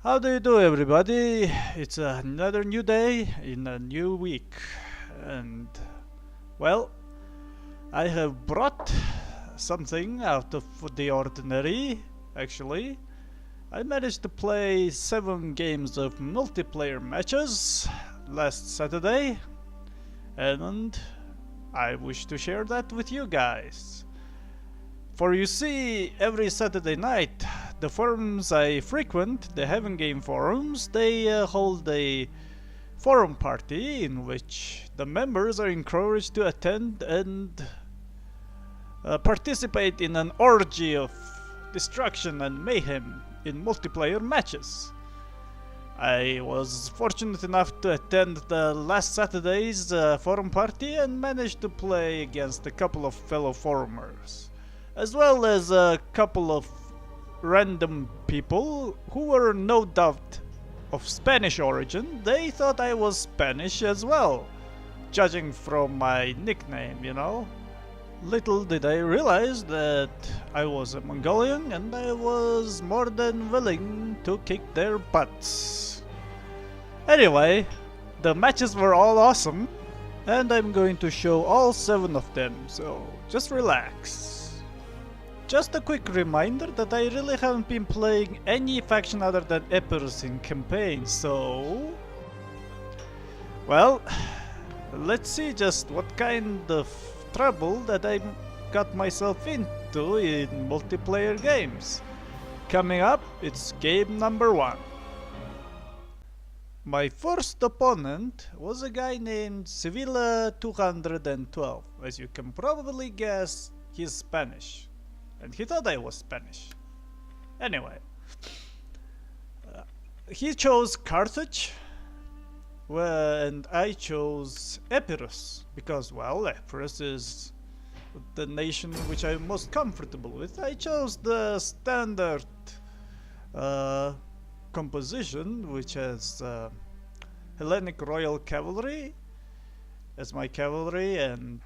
How do you do, everybody? It's another new day in a new week, and well, I have brought something out of the ordinary. Actually, I managed to play 7 games of multiplayer matches last Saturday, and I wish to share that with you guys. For you see, every Saturday night, the forums I frequent, the Heaven Game forums, they hold a forum party in which the members are encouraged to attend and participate in an orgy of destruction and mayhem in multiplayer matches. I was fortunate enough to attend the last Saturday's forum party and managed to play against a couple of fellow forumers, as well as a couple of random people who were no doubt of Spanish origin. They thought I was Spanish as well, judging from my nickname, you know. Little did I realize that I was a Mongolian and I was more than willing to kick their butts. Anyway, the matches were all awesome and I'm going to show all 7 of them, so just relax. Just a quick reminder that I really haven't been playing any faction other than Epirus in campaign, so... well, let's see just what kind of trouble that I got myself into in multiplayer games. Coming up, it's game number 1. My first opponent was a guy named Sevilla212. As you can probably guess, he's Spanish. And he thought I was Spanish. Anyway, he chose Carthage, and I chose Epirus, because, well, Epirus is the nation which I'm most comfortable with. I chose the standard composition, which has Hellenic Royal Cavalry as my cavalry and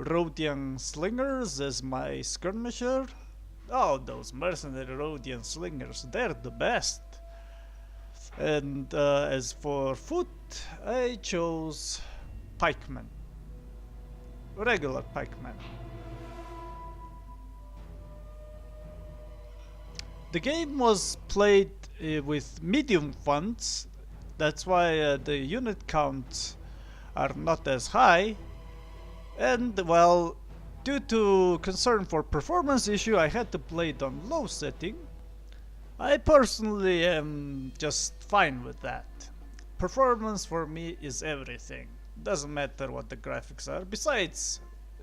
Rhodian slingers as my skirmisher. Oh, those mercenary Rhodian slingers, they're the best. And as for foot, I chose pikemen, regular pikemen. The game was played with medium funds, that's why the unit counts are not as high, and well, due to concern for performance issue, I had to play it on low setting. I personally am just fine with that. Performance for me is everything. Doesn't matter what the graphics are. Besides,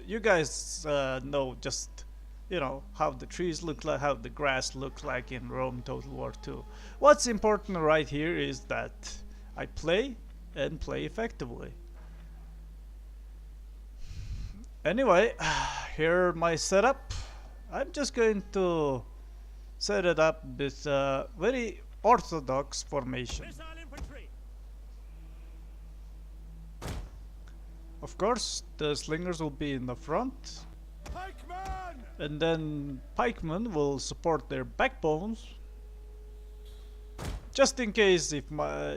you guys know just, you know, how the trees look like, how the grass looks like in Rome Total War 2. What's important right here is that I play and play effectively. Anyway, here my setup. I'm just going to set it up with a very orthodox formation. Of course, the slingers will be in the front, and then pikemen will support their backbones, just in case if my,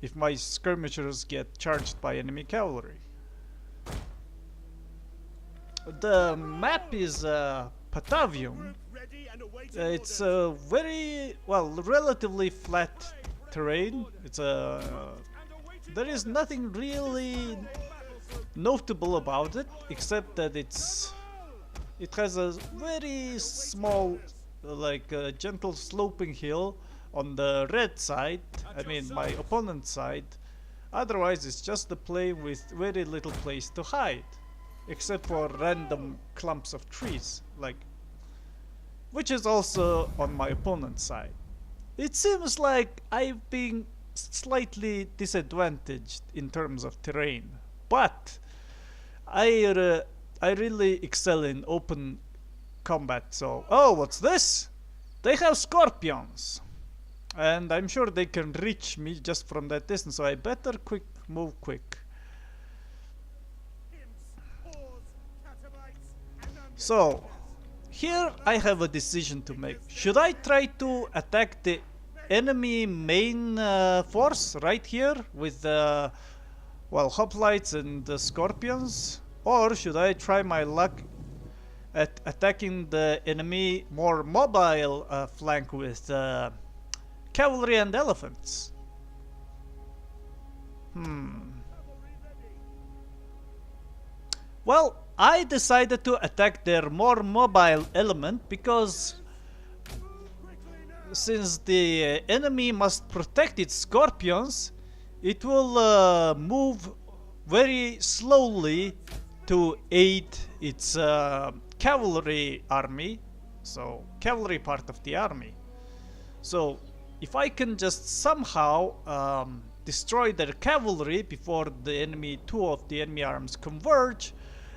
if my skirmishers get charged by enemy cavalry. The map is Patavium. It's a very, well, relatively flat terrain. It's a... there is nothing really notable about it, except that it has a very small, like gentle sloping hill on the red side, I mean my opponent's side. Otherwise it's just a plain with very little place to hide, except for random clumps of trees, like, which is also on my opponent's side. It seems like I've been slightly disadvantaged in terms of terrain, but I really excel in open combat, so... oh, what's this? They have scorpions! And I'm sure they can reach me just from that distance, so I better move quick. So, here I have a decision to make. Should I try to attack the enemy main force right here with well, hoplites and the scorpions, or should I try my luck at attacking the enemy more mobile flank with cavalry and elephants? Well, I decided to attack their more mobile element because since the enemy must protect its scorpions, it will move very slowly to aid its cavalry army, so cavalry part of the army. So if I can just somehow destroy their cavalry before the enemy, two of the enemy arms converge,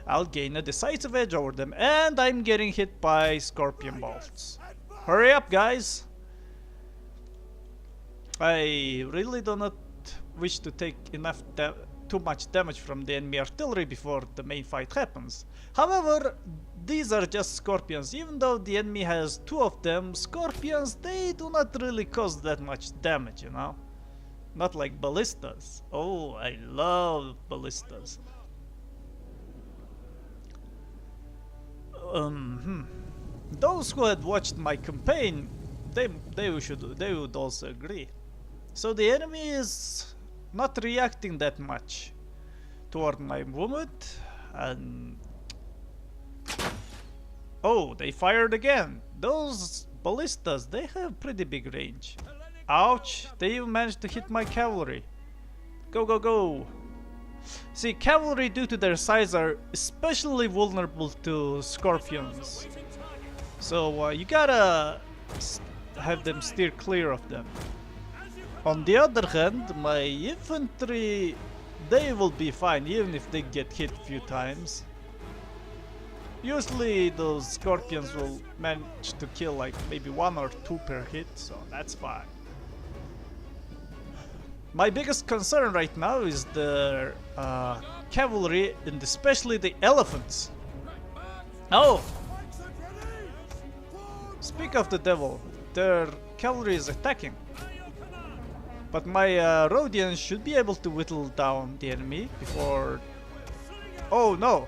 I'll gain a decisive edge over them, and I'm getting hit by scorpion bolts. Hurry up, guys! I really do not wish to take too much damage from the enemy artillery before the main fight happens. However, these are just scorpions. Even though the enemy has two of them, scorpions, they do not really cause that much damage, you know? Not like ballistas. Oh, I love ballistas. Those who had watched my campaign, they would also agree. So the enemy is not reacting that much toward my movement, and oh, they fired again. Those ballistas, they have pretty big range. Ouch, they even managed to hit my cavalry. Go, go, go. See, cavalry, due to their size, are especially vulnerable to scorpions. So you gotta have them steer clear of them. On the other hand, my infantry, they will be fine even if they get hit a few times. Usually those scorpions will manage to kill like maybe 1 or 2 per hit, so that's fine. My biggest concern right now is the cavalry, and especially the elephants. Oh! Speak of the devil, their cavalry is attacking. But my Rhodians should be able to whittle down the enemy before... Oh no!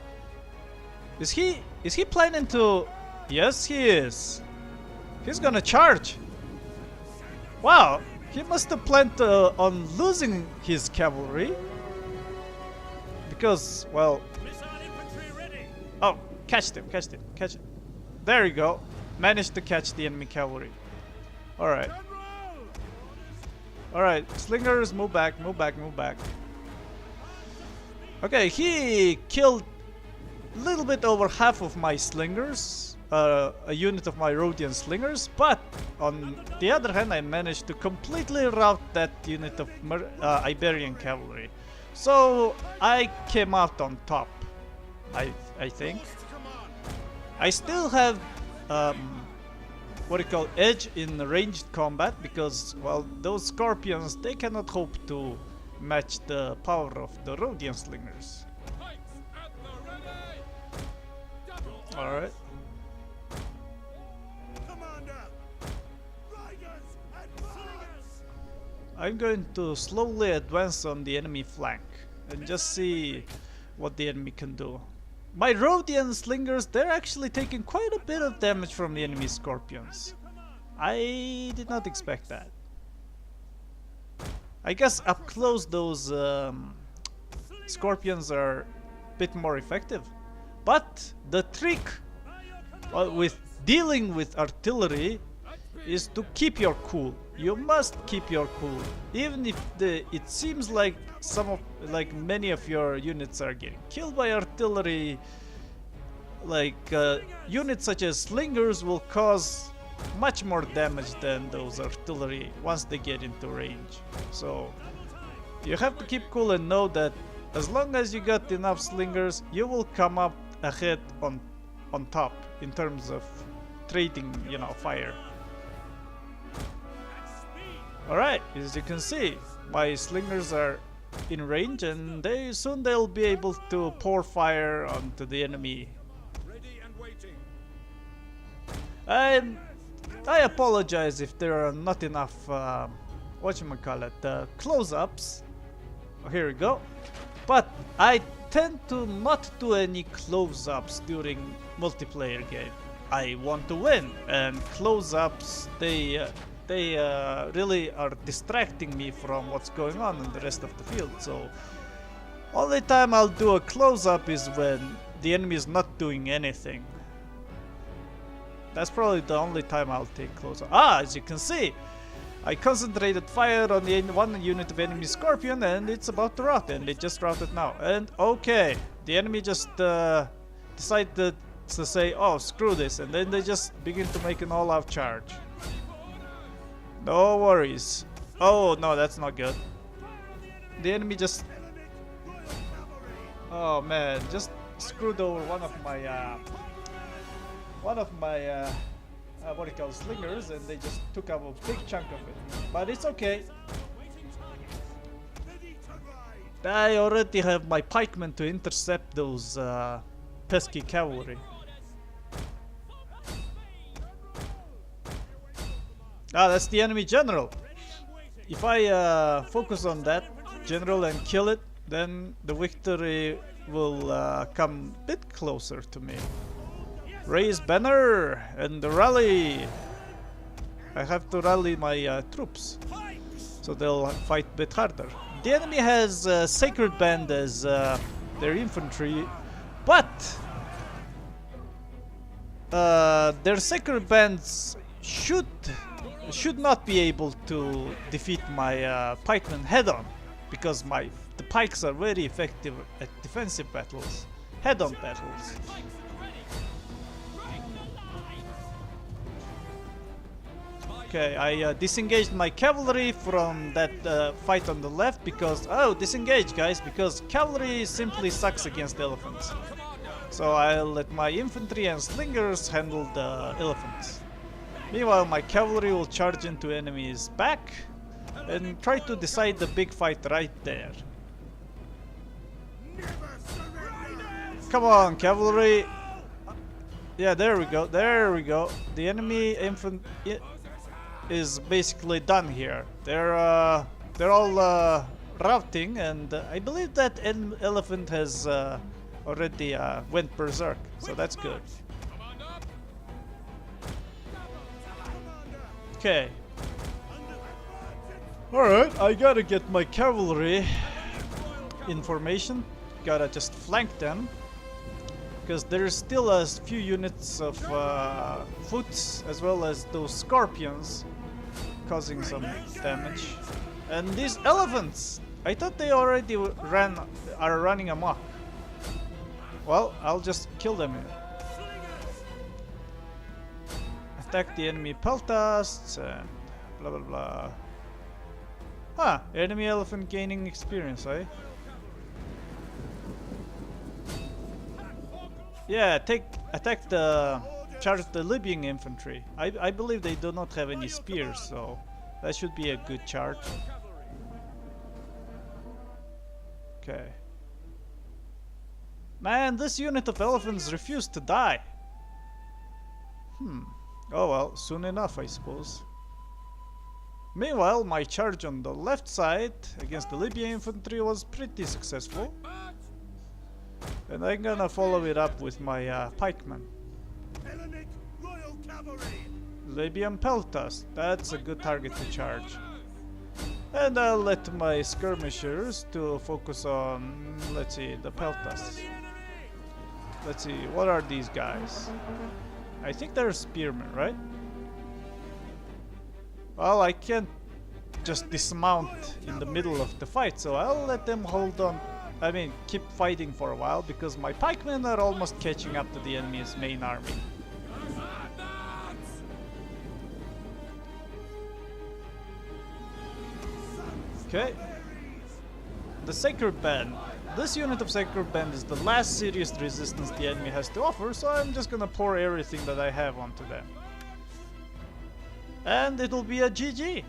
Is he planning to... Yes, he is. He's gonna charge. Wow! He must have planned on losing his cavalry. Because, well... Oh, catch him, catch him, catch him. There you go. Managed to catch the enemy cavalry. Alright. Alright, slingers, move back, move back, move back. Okay, he killed a little bit over half of my slingers, a unit of my Rhodian slingers, but on the other hand I managed to completely rout that unit of Iberian cavalry. So I came out on top, I think. I still have what do you call edge in ranged combat because, well, those scorpions, they cannot hope to match the power of the Rhodian slingers. Alright. I'm going to slowly advance on the enemy flank and just see what the enemy can do. My Rhodian slingers, they're actually taking quite a bit of damage from the enemy scorpions. I did not expect that. I guess up close those scorpions are a bit more effective. But the trick with dealing with artillery is to keep your cool. You must keep your cool, even if it seems like many of your units are getting killed by artillery. Like units such as slingers will cause much more damage than those artillery once they get into range. So you have to keep cool and know that as long as you got enough slingers, you will come up ahead on top in terms of trading, you know, fire. Alright, as you can see, my slingers are in range and soon they'll be able to pour fire onto the enemy. And I apologize if there are not enough, whatchamacallit, close-ups. Oh, here we go. But I tend to not do any close-ups during multiplayer game. I want to win, and close-ups, they really are distracting me from what's going on in the rest of the field. So only time I'll do a close-up is when the enemy is not doing anything. That's probably the only time I'll take close-up. Ah, as you can see, I concentrated fire on the one unit of enemy Scorpion and it's about to rout, and it just routed now. And okay, the enemy just decided to say, oh, screw this, and then they just begin to make an all-out charge. No worries. Oh no, that's not good. The enemy just... Oh man, just screwed over one of my what do you call slingers, and they just took up a big chunk of it. But it's okay. I already have my pikemen to intercept those pesky cavalry. Ah, that's the enemy general. If I focus on that general and kill it, then the victory will come a bit closer to me. Raise banner and rally. I have to rally my troops, so they'll fight a bit harder. The enemy has Sacred Band as their infantry, but their Sacred Bands should not be able to defeat my pikemen head-on, because the pikes are very effective at defensive battles, head-on battles. Okay, I disengaged my cavalry from that fight on the left because... Oh, disengage guys, because cavalry simply sucks against elephants. So I'll let my infantry and slingers handle the elephants. Meanwhile, my cavalry will charge into enemies' back and try to decide the big fight right there. Come on, cavalry! Yeah, there we go, there we go. The enemy infantry is basically done here. They're all routing, and I believe that elephant has already went berserk, so that's good. Okay. Alright, I gotta get my cavalry in formation. Gotta just flank them, because there's still a few units of foots as well as those scorpions causing some damage. And these elephants, I thought they already are running amok. Well, I'll just kill them. Attack the enemy peltasts and blah blah blah. Huh, enemy elephant gaining experience, eh? Yeah, attack charge the Libyan infantry. I believe they do not have any spears, so that should be a good charge. Okay. Man, this unit of elephants refused to die. Oh well, soon enough, I suppose. Meanwhile, my charge on the left side against the Libyan infantry was pretty successful. And I'm gonna follow it up with my pikemen. Libyan peltas, that's a good target to charge. And I'll let my skirmishers to focus on, let's see, the peltas. Let's see, what are these guys? I think they're spearmen, right? Well, I can't just dismount in the middle of the fight, so I'll let them hold on. I mean, keep fighting for a while, because my pikemen are almost catching up to the enemy's main army. Okay. The Sacred Band. This unit of Sacred Band is the last serious resistance the enemy has to offer, so I'm just gonna pour everything that I have onto them. And it'll be a GG.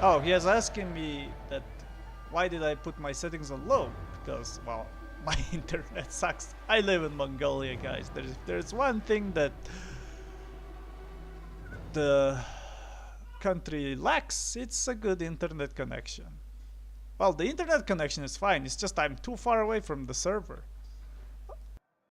Oh, he is asking me that why did I put my settings on low? Because, well, My internet sucks. I live in Mongolia, guys. There's one thing that the country lacks. It's a good internet connection. Well, the internet connection is fine. It's just I'm too far away from the server.